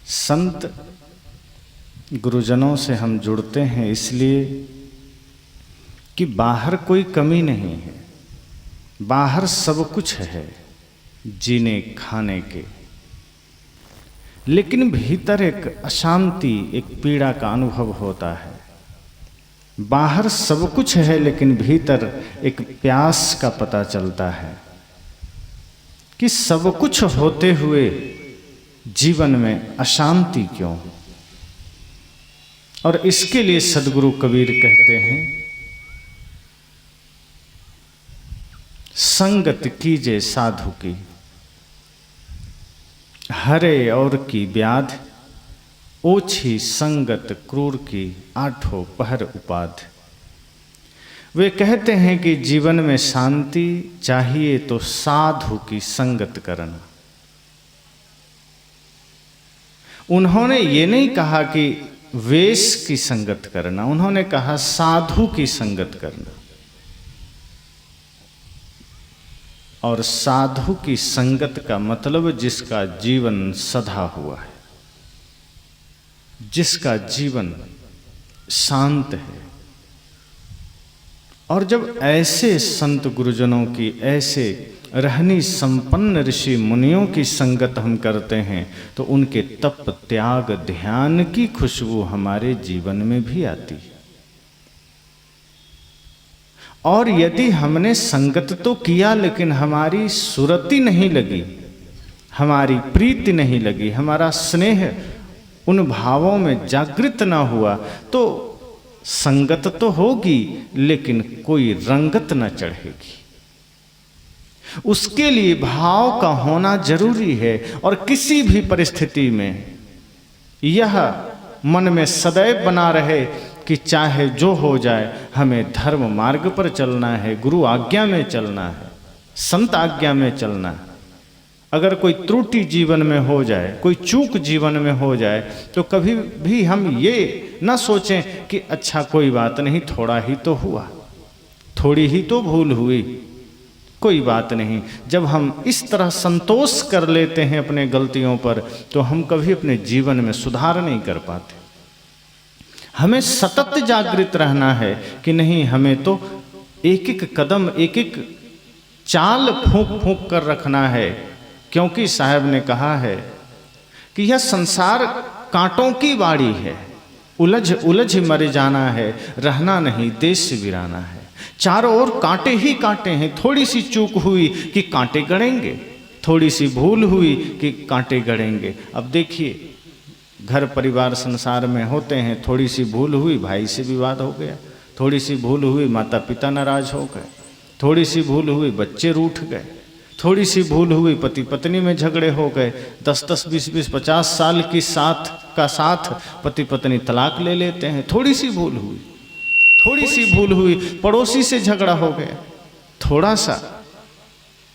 संत गुरुजनों से हम जुड़ते हैं इसलिए कि बाहर कोई कमी नहीं है, बाहर सब कुछ है जीने खाने के, लेकिन भीतर एक अशांति, एक पीड़ा का अनुभव होता है। बाहर सब कुछ है लेकिन भीतर एक प्यास का पता चलता है कि सब कुछ होते हुए जीवन में अशांति क्यों। और इसके लिए सदगुरु कबीर कहते हैं, संगत कीजे साधु की, हरे और की व्याध, ओछी संगत क्रूर की, आठों पहर उपाध। वे कहते हैं कि जीवन में शांति चाहिए तो साधु की संगत करना। उन्होंने ये नहीं कहा कि वेश की संगत करना, उन्होंने कहा साधु की संगत करना। और साधु की संगत का मतलब जिसका जीवन सधा हुआ है, जिसका जीवन शांत है। और जब ऐसे संत गुरुजनों की, ऐसे रहनी संपन्न ऋषि मुनियों की संगत हम करते हैं तो उनके तप त्याग ध्यान की खुशबू हमारे जीवन में भी आती है। और यदि हमने संगत तो किया लेकिन हमारी सुरति नहीं लगी, हमारी प्रीति नहीं लगी, हमारा स्नेह उन भावों में जागृत ना हुआ, तो संगत तो होगी लेकिन कोई रंगत न चढ़ेगी। उसके लिए भाव का होना जरूरी है। और किसी भी परिस्थिति में यह मन में सदैव बना रहे कि चाहे जो हो जाए हमें धर्म मार्ग पर चलना है, गुरु आज्ञा में चलना है, संत आज्ञा में चलना है। अगर कोई त्रुटि जीवन में हो जाए, कोई चूक जीवन में हो जाए, तो कभी भी हम ये ना सोचें कि अच्छा कोई बात नहीं, थोड़ा ही तो हुआ, थोड़ी ही तो भूल हुई, कोई बात नहीं। जब हम इस तरह संतोष कर लेते हैं अपने गलतियों पर, तो हम कभी अपने जीवन में सुधार नहीं कर पाते। हमें सतत जागृत रहना है कि नहीं, हमें तो एक एक कदम, एक एक चाल फूंक फूंक कर रखना है। क्योंकि साहब ने कहा है कि यह संसार कांटों की बाड़ी है, उलझ उलझ मर जाना है, रहना नहीं देश वीराना है। चारों ओर कांटे ही कांटे हैं, थोड़ी सी चूक हुई कि कांटे गड़ेंगे, थोड़ी सी भूल हुई कि कांटे गड़ेंगे। अब देखिए, घर परिवार संसार में होते हैं, थोड़ी सी भूल हुई भाई से विवाद हो गया, थोड़ी सी भूल हुई माता पिता नाराज हो गए, थोड़ी सी भूल हुई बच्चे रूठ गए, थोड़ी सी भूल हुई पति पत्नी में झगड़े हो गए, 10-10, 20-20, 50 साल की साथ पति पत्नी तलाक ले लेते हैं। थोड़ी सी भूल हुई, थोड़ी सी भूल हुई पड़ोसी से झगड़ा हो गया, थोड़ा सा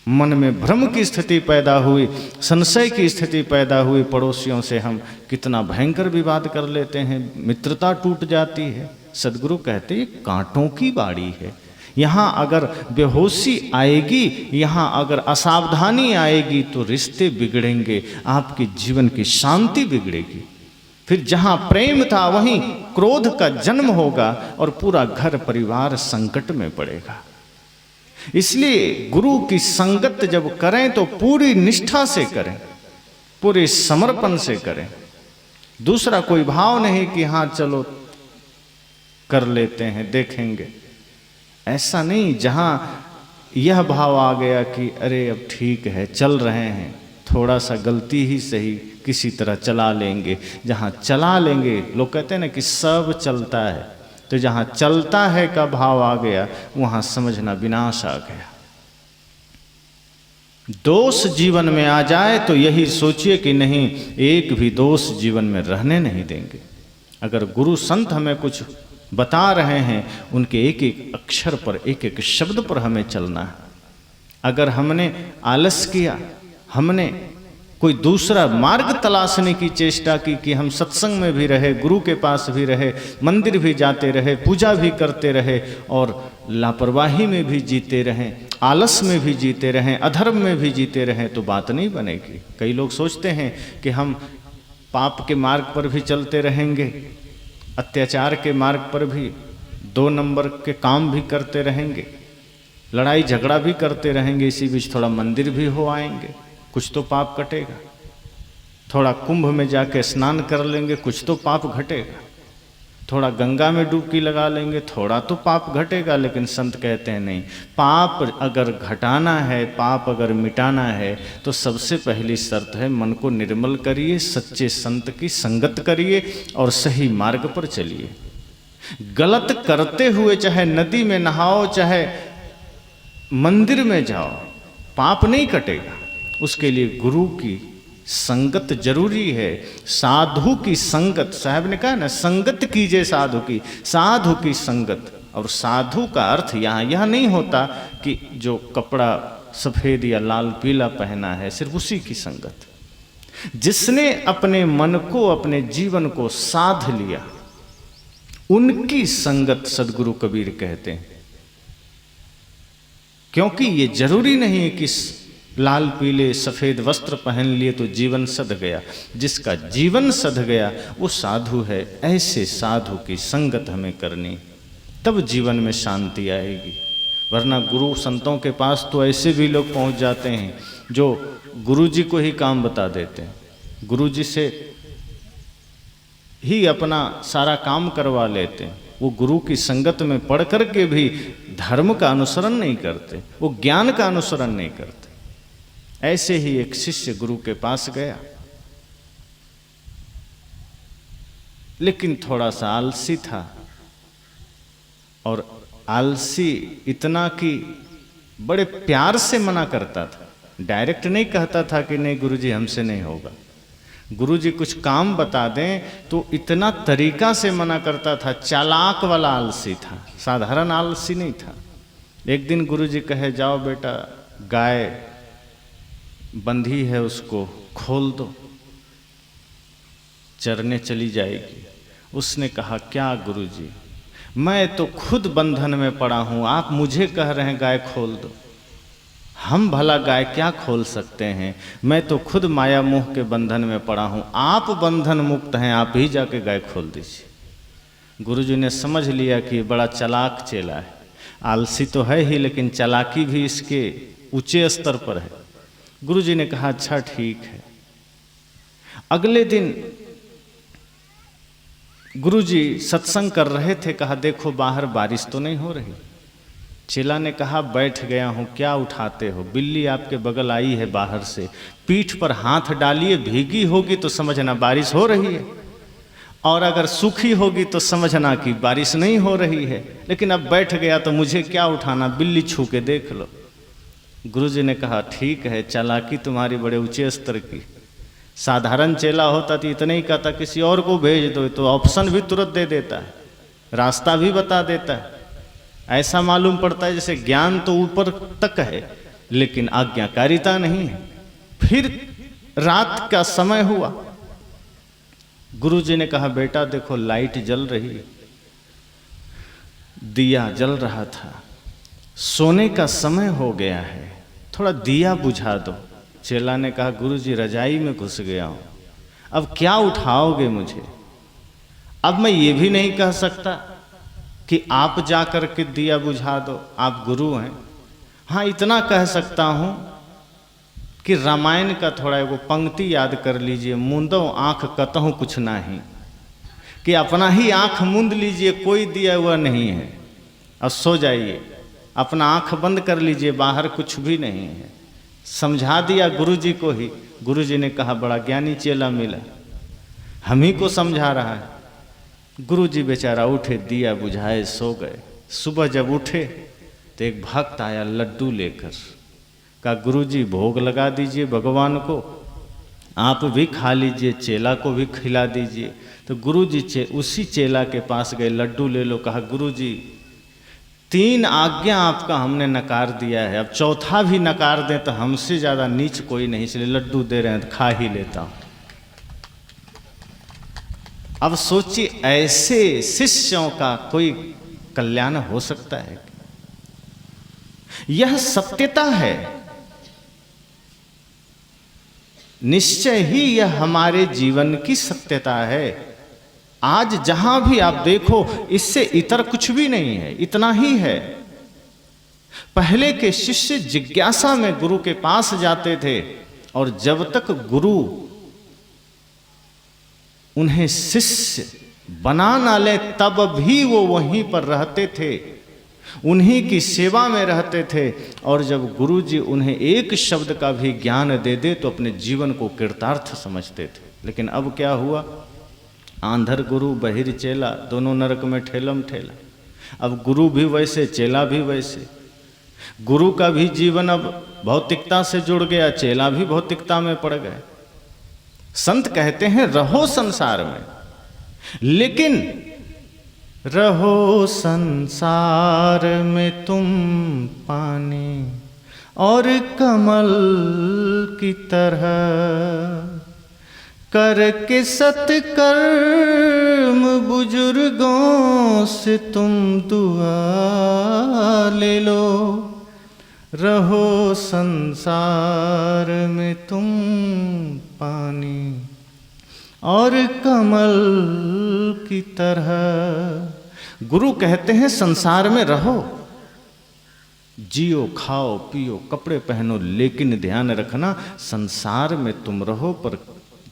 मन में भ्रम की स्थिति पैदा हुई, संशय की स्थिति पैदा हुई, पड़ोसियों से हम कितना भयंकर विवाद कर लेते हैं, मित्रता टूट जाती है। सदगुरु कहते हैं कांटों की बाड़ी है, यहाँ अगर बेहोशी आएगी, यहाँ अगर असावधानी आएगी तो रिश्ते बिगड़ेंगे, आपके जीवन की शांति बिगड़ेगी। फिर जहाँ प्रेम था वहीं क्रोध का जन्म होगा और पूरा घर परिवार संकट में पड़ेगा। इसलिए गुरु की संगत जब करें तो पूरी निष्ठा से करें, पूरे समर्पण से करें। दूसरा कोई भाव नहीं कि हाँ चलो कर लेते हैं, देखेंगे, ऐसा नहीं। जहाँ यह भाव आ गया कि अरे अब ठीक है, चल रहे हैं, थोड़ा सा गलती ही सही, किसी तरह चला लेंगे। जहाँ चला लेंगे, लोग कहते हैं ना कि सब चलता है, तो जहाँ चलता है का भाव आ गया वहाँ समझना विनाश आ गया। दोष जीवन में आ जाए तो यही सोचिए कि नहीं, एक भी दोष जीवन में रहने नहीं देंगे। अगर गुरु संत हमें कुछ बता रहे हैं, उनके एक एक अक्षर पर, एक एक शब्द पर हमें चलना है। अगर हमने आलस किया, हमने कोई दूसरा मार्ग तलाशने की चेष्टा की कि हम सत्संग में भी रहे, गुरु के पास भी रहे, मंदिर भी जाते रहे, पूजा भी करते रहे, और लापरवाही में भी जीते रहें, आलस में भी जीते रहें, अधर्म में भी जीते रहें, तो बात नहीं बनेगी। कई लोग सोचते हैं कि हम पाप के मार्ग पर भी चलते रहेंगे, अत्याचार के मार्ग पर भी 2 नंबर के काम भी करते रहेंगे, लड़ाई झगड़ा भी करते रहेंगे, इसी बीच थोड़ा मंदिर भी हो आएंगे, कुछ तो पाप कटेगा। थोड़ा कुंभ में जाके स्नान कर लेंगे, कुछ तो पाप घटेगा। थोड़ा गंगा में डुबकी लगा लेंगे, थोड़ा तो पाप घटेगा। लेकिन संत कहते हैं नहीं, पाप अगर घटाना है, पाप अगर मिटाना है, तो सबसे पहली शर्त है मन को निर्मल करिए, सच्चे संत की संगत करिए और सही मार्ग पर चलिए। गलत करते हुए चाहे नदी में नहाओ, चाहे मंदिर में जाओ, पाप नहीं कटेगा। उसके लिए गुरु की संगत जरूरी है, साधु की संगत। साहब ने कहा ना, संगत कीजिए साधु की, साधु की संगत। और साधु का अर्थ यहाँ यह नहीं होता कि जो कपड़ा सफ़ेद या लाल पीला पहना है, सिर्फ उसी की संगत। जिसने अपने मन को, अपने जीवन को साध लिया, उनकी संगत सदगुरु कबीर कहते हैं। क्योंकि ये जरूरी नहीं है कि लाल पीले सफ़ेद वस्त्र पहन लिए तो जीवन सध गया। जिसका जीवन सध गया वो साधु है। ऐसे साधु की संगत हमें करनी, तब जीवन में शांति आएगी। वरना गुरु संतों के पास तो ऐसे भी लोग पहुंच जाते हैं जो गुरु जी को ही काम बता देते हैं, गुरु जी से ही अपना सारा काम करवा लेते हैं। वो गुरु की संगत में पढ़ कर के भी धर्म का अनुसरण नहीं करते, वो ज्ञान का अनुसरण नहीं करते। ऐसे ही एक शिष्य गुरु के पास गया, लेकिन थोड़ा सा आलसी था। और आलसी इतना कि बड़े प्यार से मना करता था, डायरेक्ट नहीं कहता था कि नहीं गुरुजी हमसे नहीं होगा। गुरुजी कुछ काम बता दें तो इतना तरीका से मना करता था, चालाक वाला आलसी था, साधारण आलसी नहीं था। एक दिन गुरुजी कहे, जाओ बेटा, गाय बंधी है उसको खोल दो, चरने चली जाएगी। उसने कहा, क्या गुरुजी, मैं तो खुद बंधन में पड़ा हूँ, आप मुझे कह रहे हैं गाय खोल दो। हम भला गाय क्या खोल सकते हैं, मैं तो खुद माया मोह के बंधन में पड़ा हूँ, आप बंधन मुक्त हैं, आप ही जाके गाय खोल दीजिए। गुरुजी ने समझ लिया कि बड़ा चालाक चेला है, आलसी तो है ही लेकिन चालाकी भी इसके ऊंचे स्तर पर है। गुरुजी ने कहा, अच्छा ठीक है। अगले दिन गुरुजी सत्संग कर रहे थे, कहा देखो बाहर बारिश तो नहीं हो रही। चेला ने कहा, बैठ गया हूँ, क्या उठाते हो, बिल्ली आपके बगल आई है बाहर से, पीठ पर हाथ डालिए, भीगी होगी तो समझना बारिश हो रही है, और अगर सूखी होगी तो समझना कि बारिश नहीं हो रही है। लेकिन अब बैठ गया तो मुझे क्या उठाना, बिल्ली छू के देख लो। गुरुजी ने कहा, ठीक है, चालाकी तुम्हारी बड़े ऊंचे स्तर की। साधारण चेला होता तो इतना ही कहता, किसी और को भेज दो, तो ऑप्शन भी तुरंत दे देता है, रास्ता भी बता देता है। ऐसा मालूम पड़ता है जैसे ज्ञान तो ऊपर तक है लेकिन आज्ञाकारिता नहीं है। फिर रात का समय हुआ, गुरुजी ने कहा, बेटा देखो लाइट जल रही है, दिया जल रहा था, सोने का समय हो गया है, थोड़ा दिया बुझा दो। चेला ने कहा, गुरुजी रजाई में घुस गया हूं, अब क्या उठाओगे मुझे। अब मैं ये भी नहीं कह सकता कि आप जा कर के दिया बुझा दो, आप गुरु हैं। हाँ, इतना कह सकता हूं कि रामायण का थोड़ा वो पंक्ति याद कर लीजिए, मूंदो आंख कतहूँ कुछ नाही, कि अपना ही आंख मूंद लीजिए, कोई दिया हुआ नहीं है, और सो जाइए, अपना आंख बंद कर लीजिए, बाहर कुछ भी नहीं है। समझा दिया गुरुजी को ही। गुरुजी ने कहा, बड़ा ज्ञानी चेला मिला, हम ही को समझा रहा है। गुरुजी बेचारा उठे, दिया बुझाए, सो गए। सुबह जब उठे तो एक भक्त आया लड्डू लेकर, कहा, गुरुजी भोग लगा दीजिए भगवान को, आप भी खा लीजिए, चेला को भी खिला दीजिए। तो गुरुजी उसी चेला के पास गए, लड्डू ले लो। कहा, गुरुजी 3 आज्ञा आपका हमने नकार दिया है, अब चौथा भी नकार दें तो हमसे ज़्यादा नीच कोई नहीं, इसलिए लड्डू दे रहे हैं तो खा ही लेता हूँ। अब सोचिए, ऐसे शिष्यों का कोई कल्याण हो सकता है? यह सत्यता है। निश्चय ही यह हमारे जीवन की सत्यता है। आज जहां भी आप देखो, इससे इतर कुछ भी नहीं है, इतना ही है। पहले के शिष्य जिज्ञासा में गुरु के पास जाते थे, और जब तक गुरु उन्हें शिष्य बना ना ले तब भी वो वहीं पर रहते थे, उन्हीं की सेवा में रहते थे। और जब गुरु जी उन्हें एक शब्द का भी ज्ञान दे दे तो अपने जीवन को कृतार्थ समझते थे। लेकिन अब क्या हुआ? आंधर गुरु बहिर चेला, दोनों नरक में ठेलम ठेला। अब गुरु भी वैसे, चेला भी वैसे। गुरु का भी जीवन अब भौतिकता से जुड़ गया, चेला भी भौतिकता में पड़ गए। संत कहते हैं रहो संसार में, लेकिन रहो संसार में तुम पानी और कमल की तरह, करके सत्कर्म बुजुर्गों से तुम दुआ ले लो। रहो संसार में तुम पानी और कमल की तरह। गुरु कहते हैं संसार में रहो, जियो खाओ पियो कपड़े पहनो, लेकिन ध्यान रखना संसार में तुम रहो पर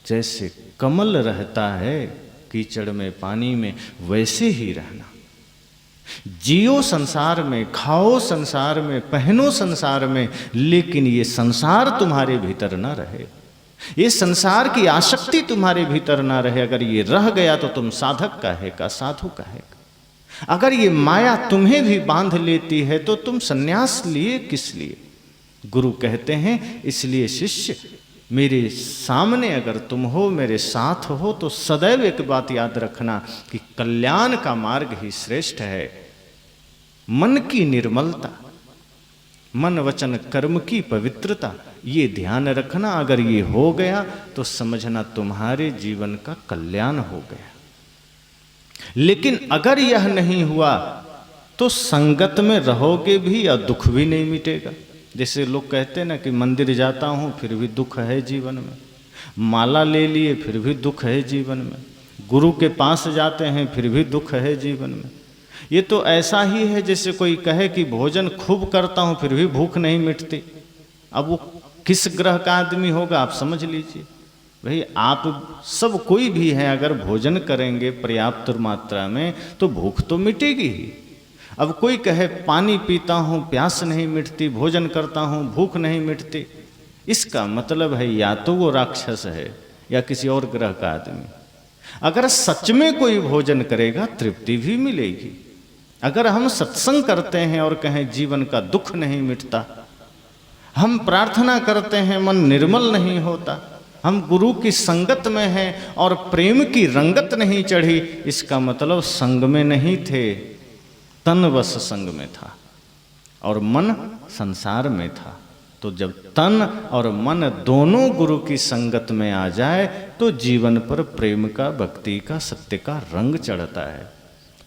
जैसे कमल रहता है कीचड़ में पानी में, वैसे ही रहना। जियो संसार में, खाओ संसार में, पहनो संसार में, लेकिन ये संसार तुम्हारे भीतर ना रहे, ये संसार की आसक्ति तुम्हारे भीतर ना रहे। अगर ये रह गया तो तुम साधक कहेगा, साधु कहेगा। अगर ये माया तुम्हें भी बांध लेती है तो तुम सन्यास लिए किस लिए? गुरु कहते हैं इसलिए शिष्य मेरे सामने अगर तुम हो, मेरे साथ हो, तो सदैव एक बात याद रखना कि कल्याण का मार्ग ही श्रेष्ठ है। मन की निर्मलता, मन वचन कर्म की पवित्रता, ये ध्यान रखना। अगर ये हो गया तो समझना तुम्हारे जीवन का कल्याण हो गया। लेकिन अगर यह नहीं हुआ तो संगत में रहोगे भी और दुख भी नहीं मिटेगा। जैसे लोग कहते हैं ना कि मंदिर जाता हूँ फिर भी दुख है जीवन में, माला ले लिए फिर भी दुख है जीवन में, गुरु के पास जाते हैं फिर भी दुख है जीवन में। ये तो ऐसा ही है जैसे कोई कहे कि भोजन खूब करता हूँ फिर भी भूख नहीं मिटती। अब वो किस ग्रह का आदमी होगा आप समझ लीजिए। भाई आप सब कोई भी है, अगर भोजन करेंगे पर्याप्त मात्रा में तो भूख तो मिटेगी ही। अब कोई कहे पानी पीता हूँ प्यास नहीं मिटती, भोजन करता हूँ भूख नहीं मिटती, इसका मतलब है या तो वो राक्षस है या किसी और ग्रह का आदमी। अगर सच में कोई भोजन करेगा तृप्ति भी मिलेगी। अगर हम सत्संग करते हैं और कहें जीवन का दुख नहीं मिटता, हम प्रार्थना करते हैं मन निर्मल नहीं होता, हम गुरु की संगत में हैं और प्रेम की रंगत नहीं चढ़ी, इसका मतलब संग में नहीं थे, तन बस संग में था और मन संसार में था। तो जब तन और मन दोनों गुरु की संगत में आ जाए तो जीवन पर प्रेम का, भक्ति का, सत्य का रंग चढ़ता है।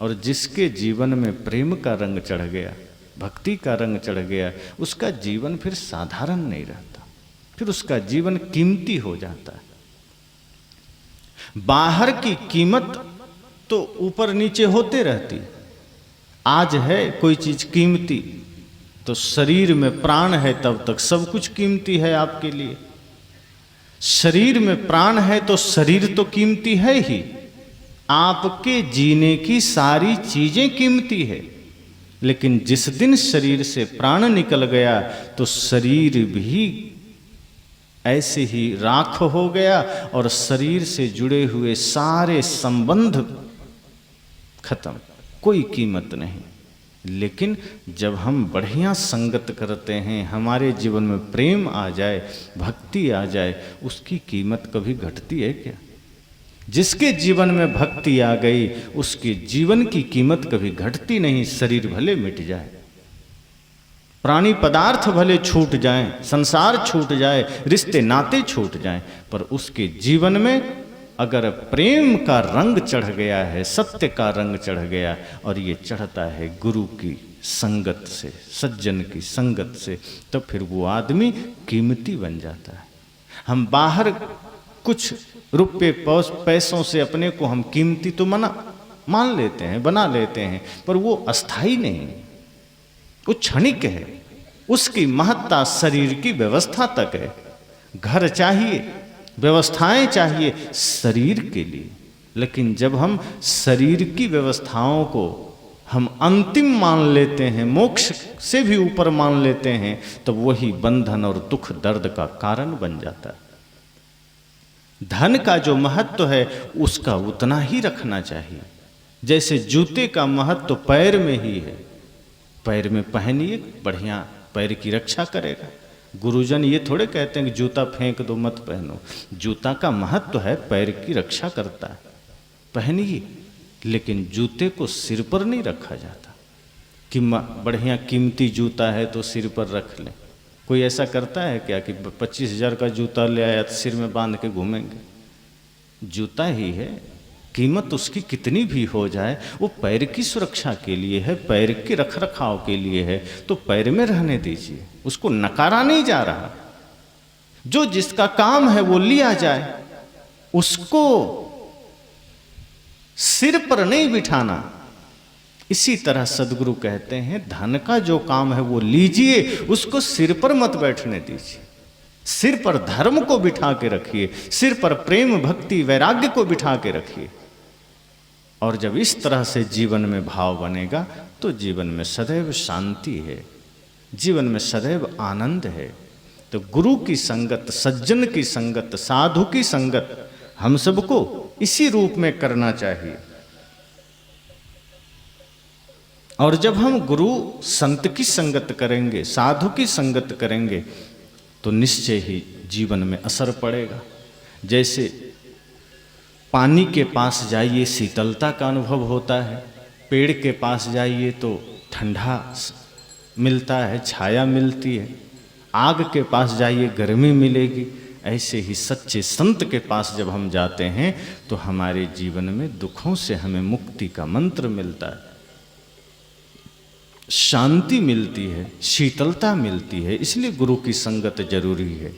और जिसके जीवन में प्रेम का रंग चढ़ गया, भक्ति का रंग चढ़ गया, उसका जीवन फिर साधारण नहीं रहता, फिर उसका जीवन कीमती हो जाता है। बाहर की कीमत तो ऊपर नीचे होते रहती। आज है कोई चीज कीमती तो शरीर में प्राण है तब तक सब कुछ कीमती है आपके लिए। शरीर में प्राण है तो शरीर तो कीमती है ही, आपके जीने की सारी चीजें कीमती है। लेकिन जिस दिन शरीर से प्राण निकल गया तो शरीर भी ऐसे ही राख हो गया और शरीर से जुड़े हुए सारे संबंध खत्म, कोई कीमत नहीं। लेकिन जब हम बढ़िया संगत करते हैं, हमारे जीवन में प्रेम आ जाए, भक्ति आ जाए, उसकी कीमत कभी घटती है क्या? जिसके जीवन में भक्ति आ गई उसके जीवन की कीमत कभी घटती नहीं। शरीर भले मिट जाए, प्राणी पदार्थ भले छूट जाएं, संसार छूट जाए, रिश्ते नाते छूट जाएं, पर उसके जीवन में अगर प्रेम का रंग चढ़ गया है, सत्य का रंग चढ़ गया, और ये चढ़ता है गुरु की संगत से, सज्जन की संगत से, तो फिर वो आदमी कीमती बन जाता है। हम बाहर कुछ रुपये पैसों से अपने को हम कीमती तो मान लेते हैं, बना लेते हैं, पर वो अस्थाई नहीं, वो क्षणिक है। उसकी महत्ता शरीर की व्यवस्था तक है। घर चाहिए, व्यवस्थाएं चाहिए शरीर के लिए, लेकिन जब हम शरीर की व्यवस्थाओं को हम अंतिम मान लेते हैं, मोक्ष से भी ऊपर मान लेते हैं, तो वही बंधन और दुख दर्द का कारण बन जाता है। धन का जो महत्व है उसका उतना ही रखना चाहिए। जैसे जूते का महत्व पैर में ही है, पैर में पहनिए, बढ़िया पैर की रक्षा करेगा। गुरुजन ये थोड़े कहते हैं कि जूता फेंक दो, मत पहनो। जूता का महत्व है, पैर की रक्षा करता है, पहनिए। लेकिन जूते को सिर पर नहीं रखा जाता कि बढ़िया कीमती जूता है तो सिर पर रख लें। कोई ऐसा करता है क्या कि 25,000 का जूता ले आया तो सिर में बांध के घूमेंगे? जूता ही है, कीमत उसकी कितनी भी हो जाए वो पैर की सुरक्षा के लिए है, पैर के रख रखाव के लिए है, तो पैर में रहने दीजिए, उसको नकारा नहीं जा रहा। जो जिसका काम है वो लिया जाए, उसको सिर पर नहीं बिठाना। इसी तरह सदगुरु कहते हैं धन का जो काम है वो लीजिए, उसको सिर पर मत बैठने दीजिए। सिर पर धर्म को बिठा के रखिए, सिर पर प्रेम भक्ति वैराग्य को बिठा के रखिए। और जब इस तरह से जीवन में भाव बनेगा तो जीवन में सदैव शांति है, जीवन में सदैव आनंद है। तो गुरु की संगत, सज्जन की संगत, साधु की संगत हम सबको इसी रूप में करना चाहिए। और जब हम गुरु संत की संगत करेंगे, साधु की संगत करेंगे, तो निश्चय ही जीवन में असर पड़ेगा। जैसे पानी के पास जाइए शीतलता का अनुभव होता है, पेड़ के पास जाइए तो ठंडा मिलता है, छाया मिलती है, आग के पास जाइए गर्मी मिलेगी। ऐसे ही सच्चे संत के पास जब हम जाते हैं तो हमारे जीवन में दुखों से हमें मुक्ति का मंत्र मिलता है, शांति मिलती है, शीतलता मिलती है। इसलिए गुरु की संगत जरूरी है।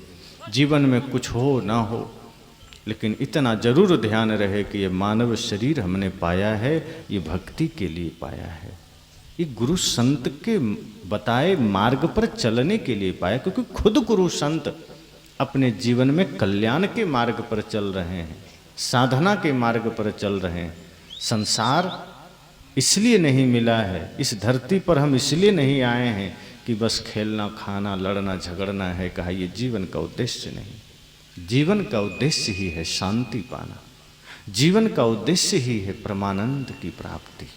जीवन में कुछ हो ना हो, लेकिन इतना जरूर ध्यान रहे कि ये मानव शरीर हमने पाया है, ये भक्ति के लिए पाया है, ये गुरु संत के बताए मार्ग पर चलने के लिए पाया। क्योंकि खुद गुरु संत अपने जीवन में कल्याण के मार्ग पर चल रहे हैं, साधना के मार्ग पर चल रहे हैं। संसार इसलिए नहीं मिला है, इस धरती पर हम इसलिए नहीं आए हैं कि बस खेलना, खाना, लड़ना, झगड़ना है। कहा ये जीवन का उद्देश्य नहीं। जीवन का उद्देश्य ही है शांति पाना, जीवन का उद्देश्य ही है परमानंद की प्राप्ति।